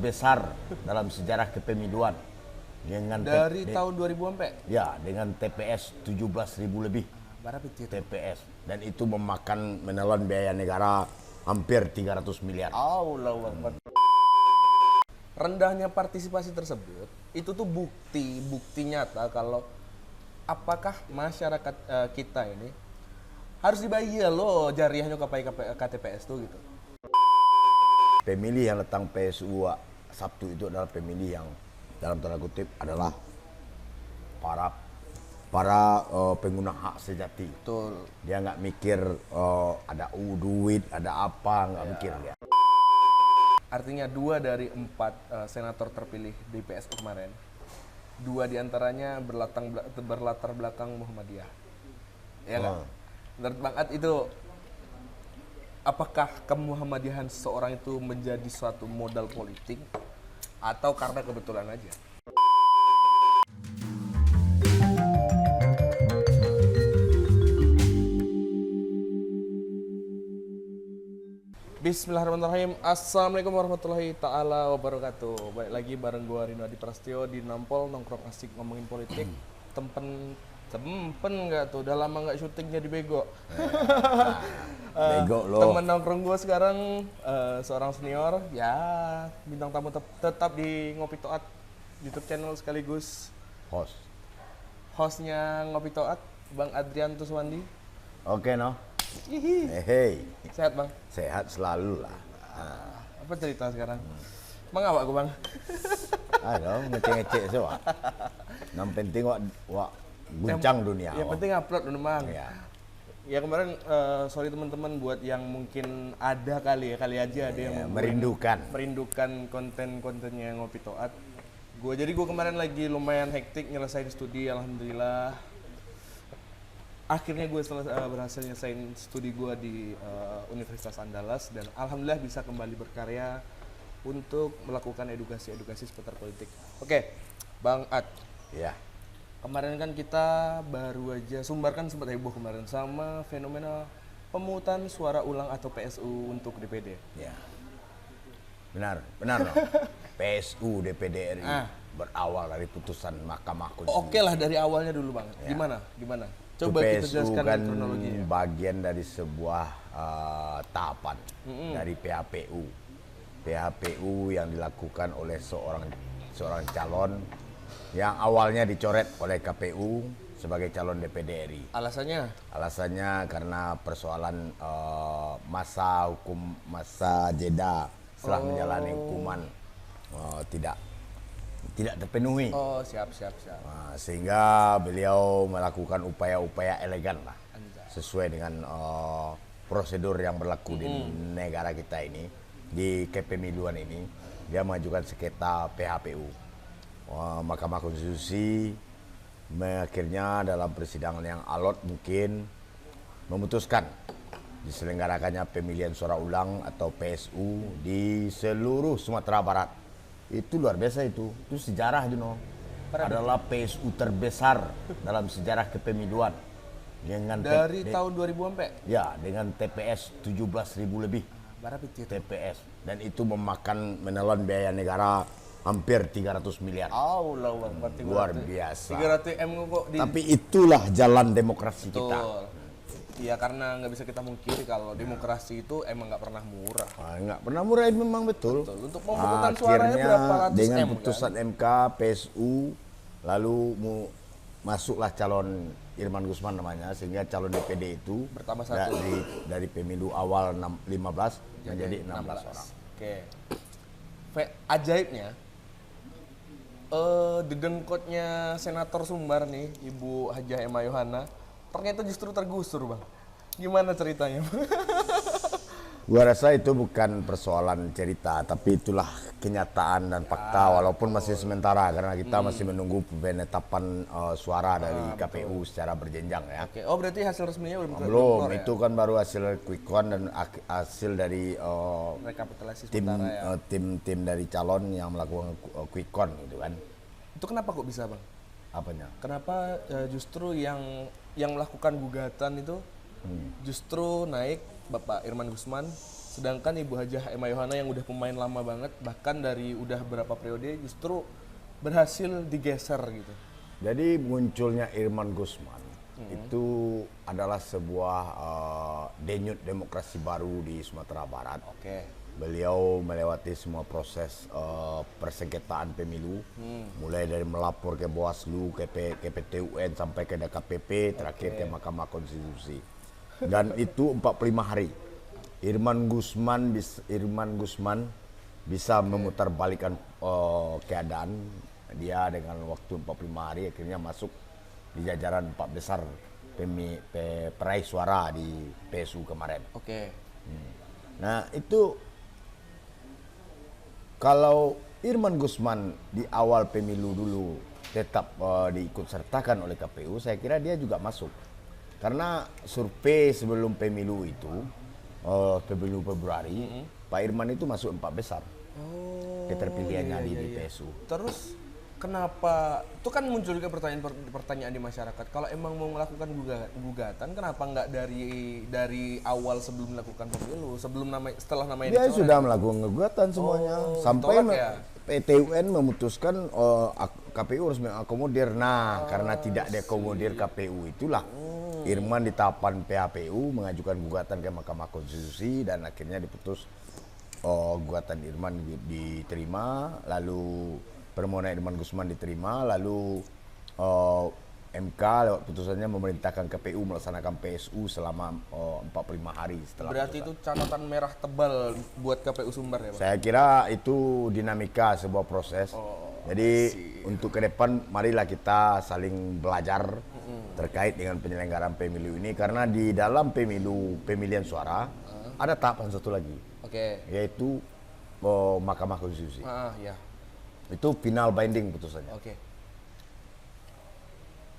terbesar dalam sejarah kepemiluan dengan Dari tahun 2000 sampai? ya dengan TPS 17.000 lebih Berapa itu? TPS, dan itu menelan biaya negara hampir 300 miliar. Allahu Akbar. Rendahnya partisipasi tersebut itu tuh bukti nyata kalau apakah masyarakat kita ini harus dibayar loh jariahnya KTPS tuh gitu. Pemilih yang datang PSU Sabtu itu adalah pemilih yang dalam tanda kutip adalah para pengguna hak sejati. Betul. Dia nggak mikir ada duit, ada apa, nggak mikir dia. Artinya 2 dari 4 senator terpilih di PSU kemarin, 2 diantaranya berlatar belakang Muhammadiyah. Ya nggak? Menurut Bang Ad itu, apakah kemuhammadiyahan seseorang itu menjadi suatu modal politik atau karena kebetulan aja? Bismillahirrahmanirrahim. Assalamualaikum warahmatullahi ta'ala wabarakatuh. Balik lagi bareng gua Rino Adi Prasetyo di Nampol, nongkrong asik ngomongin politik. Tempen nggak tuh, udah lama nggak syuting jadi bego. Bego loh. Temen nongkrong gua sekarang seorang senior, ya bintang tamu tetap di Ngopi Toat YouTube channel sekaligus hostnya Ngopi Toat, Bang Adrian Tuswandi. Oke, no. Hihi. Hei, Sehat Bang? sehat selalu lah. Apa cerita sekarang? Mengawak gua Bang? Aduh, ngecek-ngecek semua. Yang penting wak guncang dunia. Yang penting upload dulu Bang. Ya. Ya kemarin sorry teman-teman buat yang mungkin ada kali aja ada yang merindukan konten-kontennya Ngopi Toat. Jadi gue kemarin lagi lumayan hektik nyelesain studi, alhamdulillah. Akhirnya gue berhasil nyelesain studi gue di Universitas Andalas dan alhamdulillah bisa kembali berkarya untuk melakukan edukasi seputar politik. Oke, Bang Ad. Ya. Kemarin kan kita baru aja Sumbar kan sempat heboh kemarin sama fenomena pemungutan suara ulang atau PSU untuk DPD. Ya. Benar no. PSU DPD RI berawal dari putusan Mahkamah Konstitusi. Oke lah dari awalnya dulu Bang. Ya. Gimana? Coba kita jelaskan kan kronologinya. bagian dari sebuah tahapan dari PHPU. PHPU yang dilakukan oleh seorang calon yang awalnya dicoret oleh KPU sebagai calon DPD RI. Alasannya karena persoalan masa jeda setelah menjalani hukuman tidak terpenuhi. Oh, siap. Nah, sehingga beliau melakukan upaya-upaya elegan lah, sesuai dengan prosedur yang berlaku di negara kita ini, di kepemiluan ini. Dia mengajukan sengketa PHPU. Mahkamah Konstitusi akhirnya dalam persidangan yang alot mungkin memutuskan diselenggarakannya pemilihan suara ulang atau PSU di seluruh Sumatera Barat. Itu luar biasa itu sejarah adalah PSU terbesar dalam sejarah kepemiluan dengan dari tahun 2000 sampai? Ya, dengan TPS 17.000 lebih. Berapa itu? TPS, dan itu menelan biaya negara hampir 300 miliar. Allahu Akbar. Luar biasa. 300 M kok di. Tapi itulah jalan demokrasi kita. Iya, karena nggak bisa kita mungkiri kalau demokrasi itu emang nggak pernah murah. Nggak pernah murah, memang betul. Untuk pemungutan suaranya berapa ratus dengan M putusan kan? MK, PSU, lalu masuklah calon Irman Gusman namanya, sehingga calon DPD itu bertambah satu dari pemilu awal 15 menjadi 16 orang. Oke. Ajaibnya, dedengkotnya Senator Sumbar nih, Ibu Hajah Emma Yohana, ternyata justru tergusur Bang. Gimana ceritanya? Gua rasa itu bukan persoalan cerita, tapi itulah kenyataan dan fakta, walaupun masih sementara karena kita masih menunggu penetapan suara dari KPU secara berjenjang ya. Oke. Oh, berarti hasil resminya belum itu kan baru hasil quick count dan hasil dari rekapitulasi sementara ya. Tim dari calon yang melakukan quick count gitu kan. Itu kenapa kok bisa Bang? Apanya? Kenapa justru yang melakukan gugatan itu justru naik Bapak Irman Gusman Sedangkan Ibu Hajah Emma Yohana yang udah pemain lama banget, bahkan dari udah berapa periode justru berhasil digeser gitu. Jadi munculnya Irman Gusman itu adalah sebuah denyut demokrasi baru di Sumatera Barat. Oke. Beliau melewati semua proses persengketaan pemilu, mulai dari melapor ke Bawaslu, ke PT UN sampai ke DKPP, terakhir ke Mahkamah Konstitusi. Dan itu 45 hari. Irman Gusman bisa memutarbalikkan keadaan. Dia dengan waktu 45 hari akhirnya masuk di jajaran 4 besar peraih suara di PSU kemarin. Oke. Nah itu kalau Irman Gusman di awal pemilu dulu tetap diikut sertakan oleh KPU, saya kira dia juga masuk. Karena survei sebelum pemilu itu, pemilu Februari, Pak Irman itu masuk 4 besar. Keterpilihannya di PSU. Terus kenapa, itu kan muncul juga pertanyaan di masyarakat, kalau emang mau melakukan gugatan, kenapa nggak dari awal sebelum melakukan pemilu, setelah namanya Dia dicoret? sudah melakukan gugatan semuanya. Sampai ditolak ya? PT UN memutuskan KPU harus mengakomodir. Nah, karena tidak diakomodir KPU itulah Irman di tahapan PHPU mengajukan gugatan ke Mahkamah Konstitusi dan akhirnya diputus gugatan Irman diterima, lalu permohonan Irman Gusman diterima, lalu MK lewat putusannya memerintahkan KPU melaksanakan PSU selama 45 hari setelah Berarti putusan. itu catatan merah tebal buat KPU Sumbar ya, Bang? Saya kira itu dinamika sebuah proses. Jadi untuk ke depan marilah kita saling belajar terkait dengan penyelenggaraan pemilu ini, karena di dalam pemilihan suara ada tahapan satu lagi, Oke. yaitu Mahkamah Konstitusi. Ya. Itu final binding putusannya. Oke.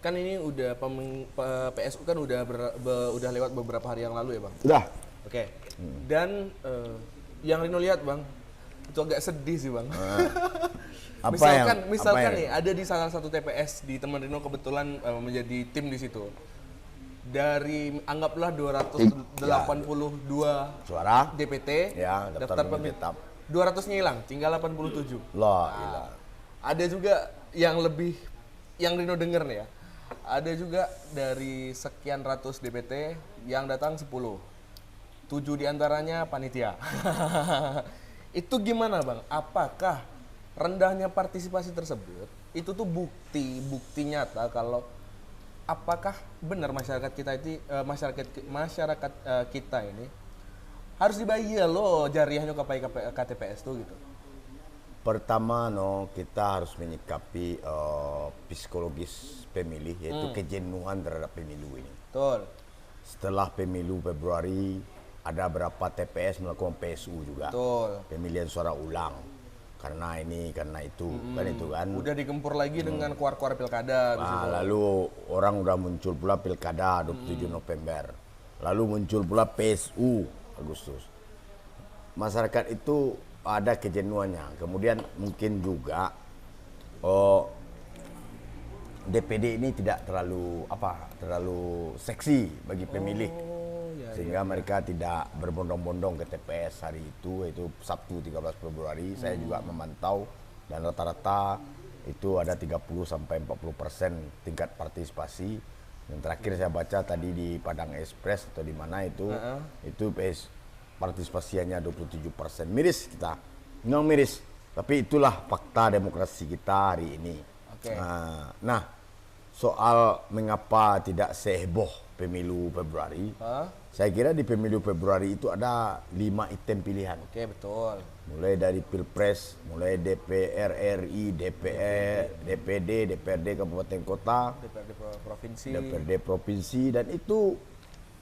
Kan ini udah PSU kan udah lewat beberapa hari yang lalu ya, Bang? Sudah. Oke. Dan yang Rino lihat, Bang, itu agak sedih sih, Bang. Misalkan nih ada di salah satu TPS di teman Rino kebetulan menjadi tim di situ. Dari anggaplah 282 suara DPT, ya, daftar pemilih tetap. 200-nya hilang, tinggal 87. Loh, hilang. Ada juga yang Rino denger nih ya. Ada juga dari sekian ratus DPT yang datang 10. 7 diantaranya panitia. Itu gimana, Bang? Apakah rendahnya partisipasi tersebut itu tuh bukti nyata kalau apakah benar masyarakat kita ini harus dibayar loh jariahnya KTPS tuh gitu? Pertama kita harus menyikapi psikologis pemilih, yaitu kejenuhan terhadap pemilu ini. Betul. Setelah pemilu Februari ada berapa TPS melakukan PSU juga. Betul. Pemilihan suara ulang. Karena itu, kan. Udah digempur lagi dengan keluar pilkada. Lalu orang udah muncul pula pilkada 27 November. Lalu muncul pula PSU Agustus. Masyarakat itu ada kejenuhannya. Kemudian mungkin juga DPD ini tidak terlalu seksi bagi pemilih. Sehingga mereka tidak berbondong-bondong ke TPS hari itu, yaitu Sabtu 13 Februari. Saya juga memantau dan rata-rata itu ada 30-40% tingkat partisipasi. Dan terakhir saya baca tadi di Padang Express atau di mana itu partisipasi hanya 27%. Miris kita, memang miris. Tapi itulah fakta demokrasi kita hari ini. Nah, soal mengapa tidak seheboh pemilu Februari, saya kira di pemilu Februari itu ada 5 item pilihan. Oke, betul. Mulai dari Pilpres, mulai DPR RI, DPR, DPD, DPRD Kabupaten Kota, DPRD Provinsi, dan itu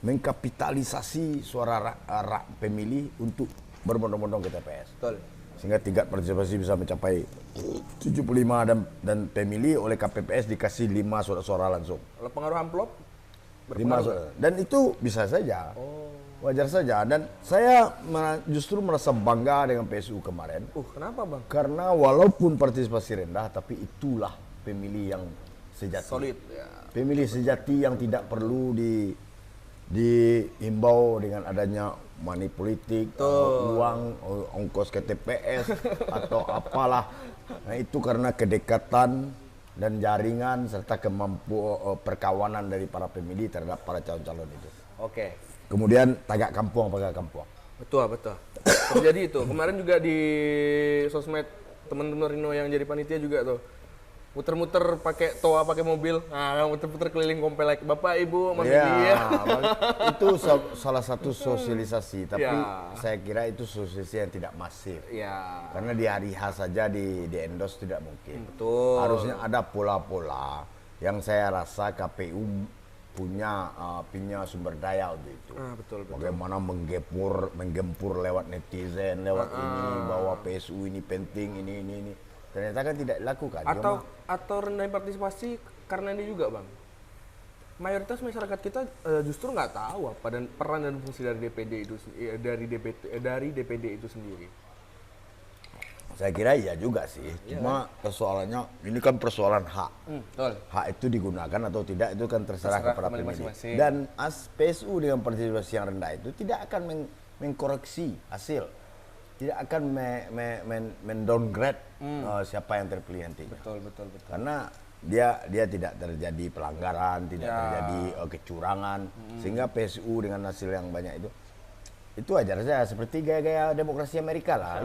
mengkapitalisasi suara pemilih untuk berbondong-bondong ke TPS. Betul. Sehingga tingkat partisipasi bisa mencapai 75 dan pemilih oleh KPPS dikasih 5 suara-suara langsung. Kalau pengaruh amplop? 5 suara. Dan itu bisa saja. Wajar saja. Dan saya justru merasa bangga dengan PSU kemarin. Kenapa, Bang? Karena walaupun partisipasi rendah, tapi itulah pemilih yang sejati. Solid ya. Pemilih sejati yang tidak perlu dihimbau dengan adanya money politik, uang, ongkos ke TPS atau apalah. Nah, itu karena kedekatan dan jaringan serta perkawanan dari para pemilih terhadap para calon-calon itu. Oke. Kemudian tagak kampung. Betul. Terjadi itu. Kemarin juga di sosmed teman-teman Rino yang jadi panitia juga tuh. Muter-muter pakai toa, pakai mobil. Nah, muter-muter keliling komplek. Bapak, Ibu, Mas Ya, itu salah satu sosialisasi, tapi saya kira itu sosialisasi yang tidak masif. Ya. Karena di hari H saja di endorse tidak mungkin. Betul. Harusnya ada pola-pola yang saya rasa KPU punya sumber daya untuk itu. Betul. Bagaimana menggempur lewat netizen, lewat ini bahwa PSU ini penting, ini. Ternyata kan tidak dilakukan. Atau rendah partisipasi karena ini juga, Bang. Mayoritas masyarakat kita justru nggak tahu apa dan peran dan fungsi dari DPD itu sendiri. Saya kira iya juga sih. Cuma persoalannya ini kan persoalan hak. Betul. Hak itu digunakan atau tidak itu kan terserah kepada pemilih. Masing-masing. Dan PSU dengan partisipasi yang rendah itu tidak akan mengkoreksi hasil. Tidak akan mendowngrade siapa yang terpilih nantinya. Betul. Karena dia tidak terjadi pelanggaran, tidak terjadi kecurangan, sehingga PSU dengan hasil yang banyak itu ajar saja seperti gaya-gaya demokrasi Amerika lah.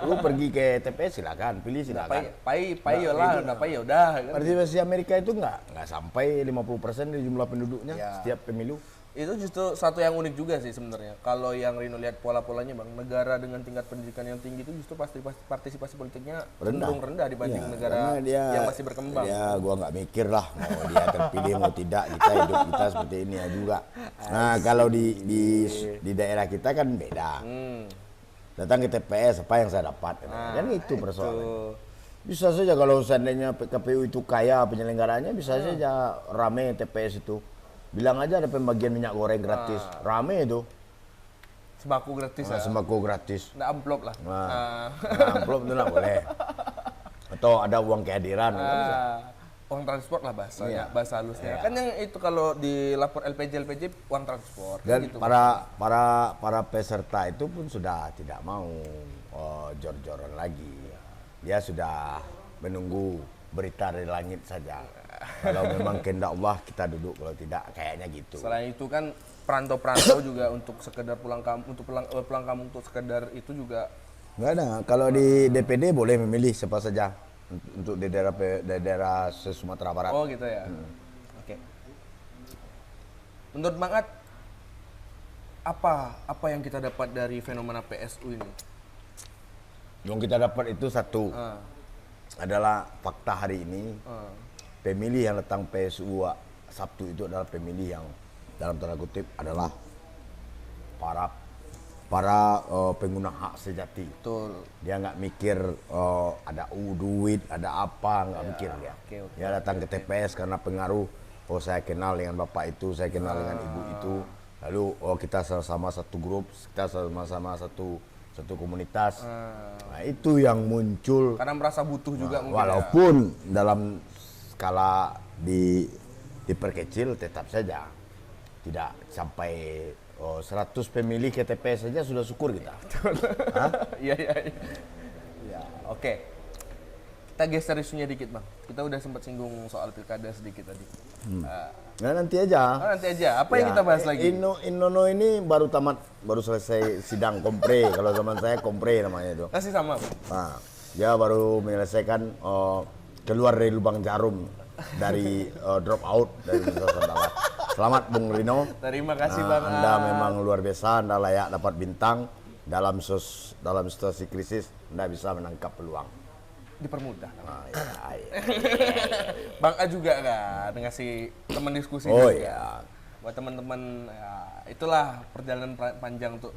Lu pergi ke TPS silakan, pilih silakan. Pai udah. Partisipasi Amerika itu nggak sampai 50% dari jumlah penduduknya setiap pemilu. Itu justru satu yang unik juga sih sebenarnya. Kalau yang Rino lihat pola-polanya, Bang, negara dengan tingkat pendidikan yang tinggi itu justru pasti partisipasi politiknya cenderung rendah dibanding negara yang masih berkembang. Ya, gua nggak mikir lah mau dia terpilih mau tidak, hidup kita seperti ini ya juga. Nah, kalau di daerah kita kan beda. Datang ke TPS apa yang saya dapat, kan itu persoalannya. Bisa saja kalau seandainya KPU itu kaya penyelenggaranya, bisa saja rame TPS itu. Bilang aja ada pembagian minyak goreng gratis, rame itu. Sembako gratis Sembako gratis. Nggak amplop lah. Amplop itu nggak boleh. Atau ada uang kehadiran. Uang transport lah bahasa halusnya. Kan yang itu kalau dilapor LPJ uang transport. Dan gitu. para peserta itu pun sudah tidak mau jor-joran lagi. Dia sudah menunggu berita dari langit saja. Kalau memang kehendak Allah kita duduk, kalau tidak kayaknya gitu. Selain itu kan perantau-perantau juga untuk sekedar pulang kampung untuk sekedar itu juga nggak ada. Kalau di DPD boleh memilih siapa saja untuk di daerah Sumatera Barat. Oh gitu ya. Oke. Menurut Bang Ad, apa yang kita dapat dari fenomena PSU ini? Yang kita dapat itu satu adalah fakta hari ini. Pemilih yang datang PSU Sabtu itu adalah pemilih yang dalam tanda kutip adalah para pengguna hak sejati. Betul. Dia nggak mikir ada duit, ada apa, nggak mikir dia. Dia datang ke TPS karena pengaruh. Oh, saya kenal dengan bapak itu, saya kenal dengan ibu itu. Lalu kita sama-sama satu grup, kita sama-sama satu komunitas. Nah, itu yang muncul. Karena merasa butuh juga mungkin. Walaupun dalam skala diperkecil tetap saja tidak sampai 100 pemilih ke TPS saja sudah syukur kita. Iya. Oke. Kita geser isunya dikit, Bang. Kita udah sempat singgung soal pilkada sedikit tadi. Nah, nanti aja. Apa yang kita bahas lagi? Innono ini baru selesai sidang kompre. Kalau zaman saya kompre namanya itu. Masih sama, Bang. Nah, dia baru menyelesaikan keluar dari lubang jarum dari drop out dari Universitas Sandala. Selamat Bung Rino. Terima kasih Bang. Anda memang luar biasa, Anda layak dapat bintang dalam situasi krisis. Anda bisa menangkap peluang. Dipermudah. Ya. Bang A juga kan ngasih teman diskusi juga. Iya. Buat teman-teman ya, itulah perjalanan panjang untuk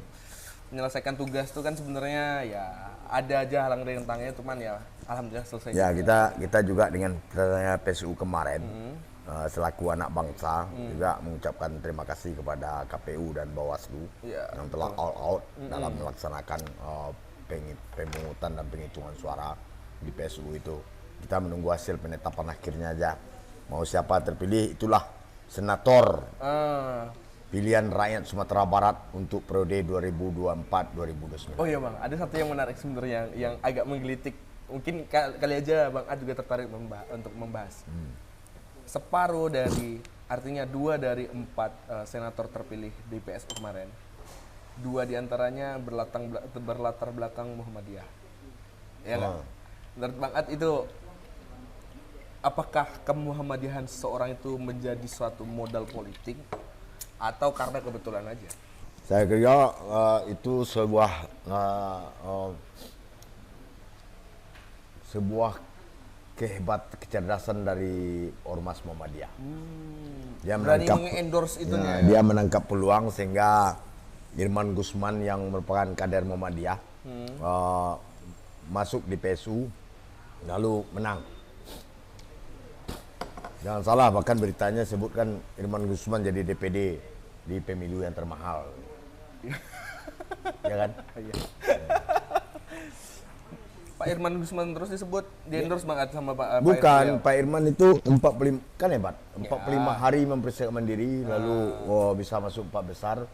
menyelesaikan tugas itu kan sebenarnya ya ada aja halang rintangnya, cuman ya alhamdulillah selesai. Ya kita juga dengan PSU kemarin selaku anak bangsa juga mengucapkan terima kasih kepada KPU dan Bawaslu yang telah all out dalam melaksanakan pemungutan dan penghitungan suara di PSU itu. Kita menunggu hasil penetapan akhirnya aja. Mau siapa terpilih itulah senator pilihan rakyat Sumatera Barat untuk periode 2024-2029. Oh iya bang, ada satu yang menarik sebenarnya yang agak menggelitik. Mungkin kali aja bang Ad juga tertarik untuk membahas. Separuh dari, artinya 2 dari 4 senator terpilih DPS kemarin, 2 diantaranya berlatar belakang Muhammadiyah. Ya kan? Menurut Bang Ad itu, apakah kemuhammadiyahan seseorang itu menjadi suatu modal politik atau karena kebetulan aja? Saya kira itu sebuah kecerdasan dari Ormas Muhammadiyah. Dia Berani menangkap mengendorse itunya. dia menangkap peluang sehingga Irman Gusman yang merupakan kader Muhammadiyah masuk di PSU lalu menang. Jangan salah, bahkan beritanya sebutkan Irman Gusman jadi DPD di pemilu yang termahal. Ya kan? Iya. Pak Irman Gusman terus disebut di-endorse banget sama Pak Bukan, Irman. Pak Irman itu 45, kan hebat. 45 hari mempersiapkan diri, lalu bisa masuk 4 besar.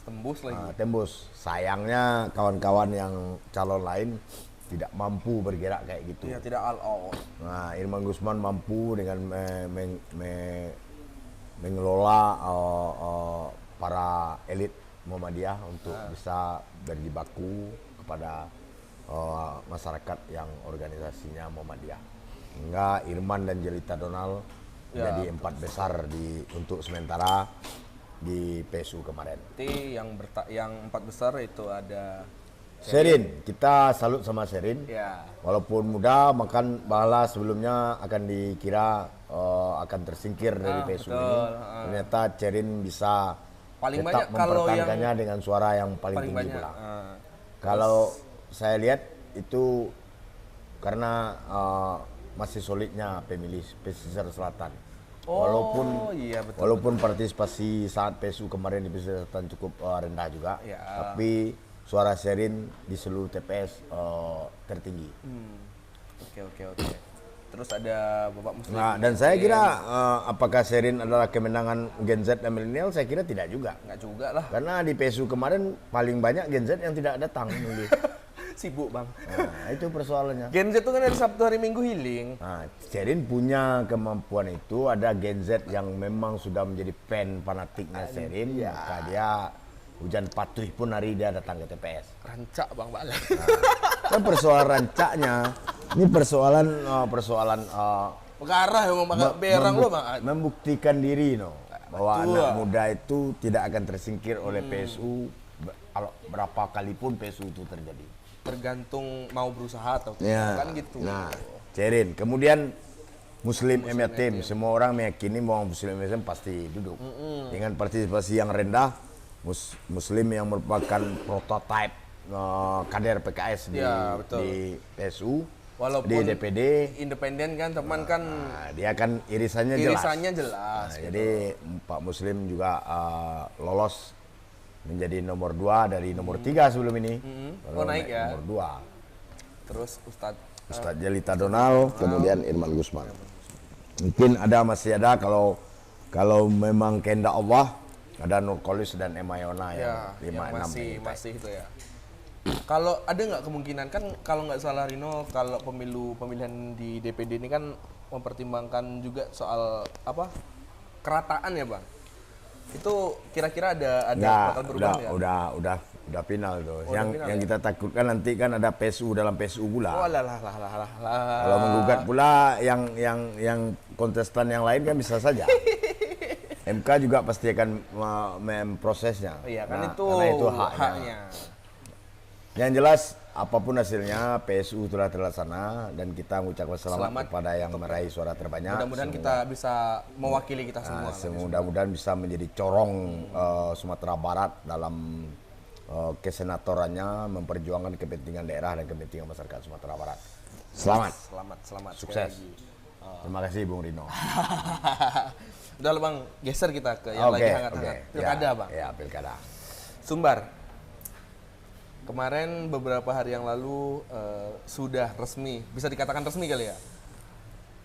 Tembus lagi. Tembus. Sayangnya kawan-kawan yang calon lain tidak mampu bergerak kayak gitu. Iya, tidak all out. Nah, Irman Gusman mampu dengan mengelola para elit Muhammadiyah untuk bisa berjibaku kepada masyarakat yang organisasinya Muhammadiyah. Hingga Irman dan Jelita Donald menjadi 4 besar untuk sementara di PSU kemarin. Nanti yang 4 besar itu ada Sherin, kita salut sama Sherin. ya. Walaupun muda, makan bala sebelumnya akan dikira akan tersingkir dari PSU ini. Ternyata Sherin bisa Paling tetap banyak kalau mempertahankannya dengan suara yang paling tinggi banyak. pula. Kalau saya lihat itu karena masih solidnya pemilih pesisir selatan. Iya, betul, Walaupun partisipasi saat PSU kemarin di pesisir selatan cukup rendah juga, Ya. tapi suara Sherin di seluruh TPS tertinggi. Oke. Terus ada Bapak Muslim. Nah, dan saya kira apakah Sherin adalah kemenangan Gen Z dan milenial? Saya kira tidak juga. Enggak juga lah. Karena di PSU kemarin paling banyak Gen Z yang tidak datang. Sibuk, Bang. Nah, itu persoalannya. Gen Z itu kan dari Sabtu hari Minggu healing. Nah, Sherin punya kemampuan itu. Ada Gen Z yang memang sudah menjadi fan fanatiknya Sherin, maka dia hujan patuh pun hari dia datang ke TPS. Rancak Bang Bala. Kan persoalan rancaknya, ini persoalan Perkara yang Bang berang lo Bang. membuktikan diri bahwa Betul. anak muda itu tidak akan tersingkir oleh PSU berapa kali pun PSU itu terjadi. Tergantung mau berusaha atau tidak. Ya. Kan gitu. Nah, Sherin. Kemudian Muslim Yatim. Semua orang meyakini bahwa Muslim Yatim pasti duduk. Dengan partisipasi yang rendah, Muslim yang merupakan prototipe kader PKS di PSU, Walaupun di DPD. independen kan teman kan Nah, dia kan irisannya jelas. Nah, jadi Pak Muslim juga lolos menjadi nomor 2 dari nomor 3 sebelum ini. Oh, naik ya. Nomor 2. Terus Ustadz Jelita Donald, kemudian Irman Gusman. Mungkin masih ada kalau memang kehendak Allah, ada Nurkolis dan Emma Yona yang 5-6 masih itu ya. Kalau ada nggak kemungkinan kan kalau nggak salah Rino, kalau pemilihan di DPD ini kan mempertimbangkan juga soal kerataan ya Bang. Itu kira-kira ada bakal berubah ya? Udah final tuh. Yang final ya? kita takutkan nanti kan ada PSU dalam PSU pula. Oh lah. Kalau menggugat pula yang kontestan yang lain kan bisa saja. MK juga pasti akan memprosesnya. Iya kan karena itu haknya. Yang jelas apapun hasilnya PSU telah terlaksana dan kita mengucapkan selamat kepada yang meraih suara terbanyak. Mudah-mudahan kita bisa mewakili kita semua. Mudah-mudahan bisa menjadi corong Sumatera Barat dalam kesenatorannya memperjuangkan kepentingan daerah dan kepentingan masyarakat Sumatera Barat. Selamat. Sukses. Terima kasih Bung Rino. Udah Bang, geser kita ke yang lagi hangat-hangat. Pilkada Bang. Ya, pilkada. Sumbar. Kemarin beberapa hari yang lalu sudah resmi, bisa dikatakan resmi kali ya?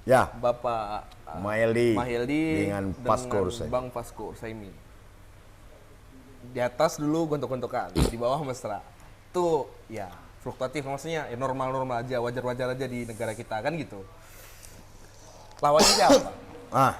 Ya. Bapak Mahyildi dengan Bang Fasko Ursaimi. Di atas dulu gontok-gontokan, di bawah mesra. Tuh ya fluktuatif, maksudnya ya normal-normal aja, wajar-wajar aja di negara kita kan gitu. Lawannya siapa? Ah,